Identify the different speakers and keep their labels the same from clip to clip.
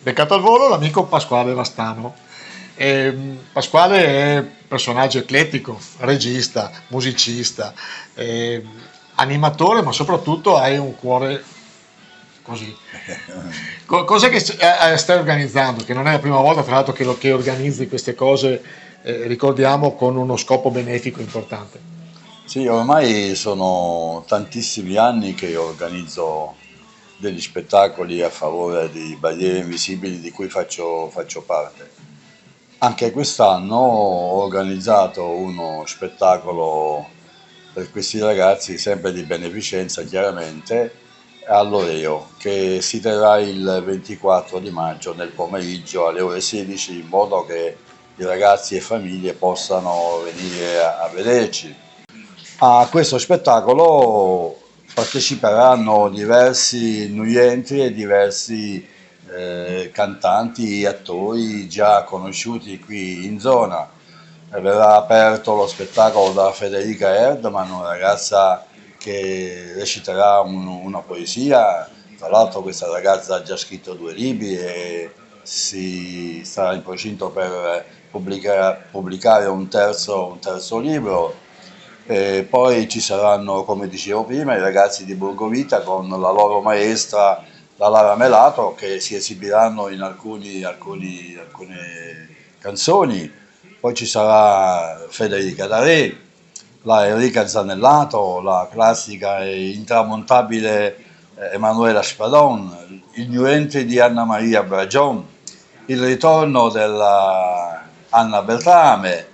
Speaker 1: Beccato al volo l'amico Pasquale Vastano. Pasquale è personaggio eclettico, regista, musicista, animatore, ma soprattutto hai un cuore così. Cosa che stai organizzando? Che non è la prima volta, tra l'altro, che organizzi queste cose, ricordiamo, con uno scopo benefico importante.
Speaker 2: Sì, ormai sono tantissimi anni che organizzo degli spettacoli a favore di Barriere Invisibili di cui faccio parte. Anche quest'anno ho organizzato uno spettacolo per questi ragazzi, sempre di beneficenza chiaramente, all'Oreo, che si terrà il 24 di maggio nel pomeriggio alle ore 16, in modo che i ragazzi e famiglie possano venire a vederci. A questo spettacolo parteciperanno diversi nuientri e diversi cantanti e attori già conosciuti qui in zona. Verrà aperto lo spettacolo da Federica Erdman, una ragazza che reciterà una poesia. Tra l'altro questa ragazza ha già scritto 2 libri e si sarà in procinto per pubblicare un terzo libro. E poi ci saranno, come dicevo prima, i ragazzi di Borgovita con la loro maestra, la Lara Melato, che si esibiranno in alcune canzoni. Poi ci sarà Federica Daré, la Enrica Zanellato, la classica e intramontabile Emanuela Spadon, il new entry di Anna Maria Bragion, il ritorno della Anna Beltrame,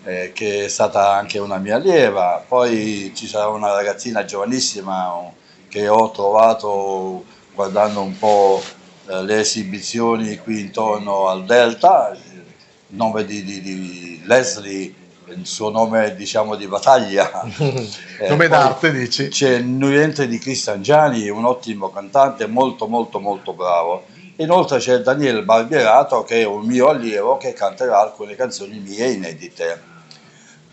Speaker 2: che è stata anche una mia allieva. Poi ci sarà una ragazzina giovanissima che ho trovato guardando un po' le esibizioni qui intorno al Delta, il nome di Leslie, il suo nome diciamo di battaglia.
Speaker 1: Nome
Speaker 2: Poi
Speaker 1: d'arte, dici?
Speaker 2: c'è il nuiente di Cristian Gianni, un ottimo cantante, molto molto molto bravo. Inoltre c'è Daniele Barbierato, che è un mio allievo, che canterà alcune canzoni mie inedite.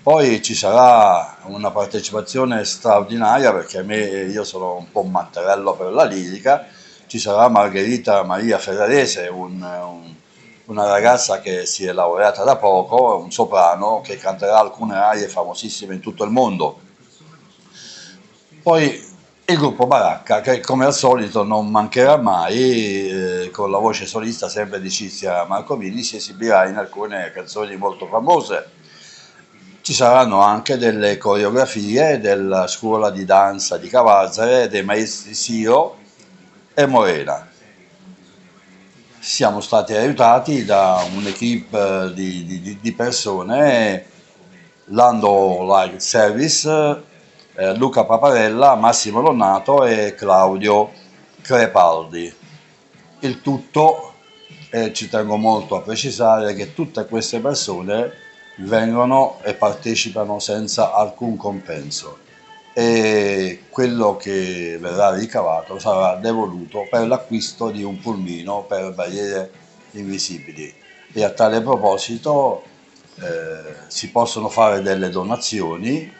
Speaker 2: Poi ci sarà una partecipazione straordinaria, perché io sono un po' un matterello per la lirica. Ci sarà Margherita Maria Ferrarese, una ragazza che si è laureata da poco, un soprano che canterà alcune arie famosissime in tutto il mondo. Poi il gruppo Baracca, che come al solito non mancherà mai, con la voce solista sempre di Cizia Marcovini, si esibirà in alcune canzoni molto famose. Ci saranno anche delle coreografie della scuola di danza di Cavazzare, dei maestri Siro e Morena. Siamo stati aiutati da un'equipe di persone, Lando Light Service, Luca Paparella, Massimo Lonnato e Claudio Crepaldi. Il tutto, ci tengo molto a precisare che tutte queste persone vengono e partecipano senza alcun compenso e quello che verrà ricavato sarà devoluto per l'acquisto di un pulmino per Barriere Invisibili. E a tale proposito si possono fare delle donazioni,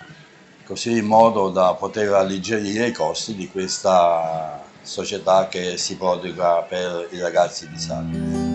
Speaker 2: così in modo da poter alleggerire i costi di questa società che si prodiga per i ragazzi disabili.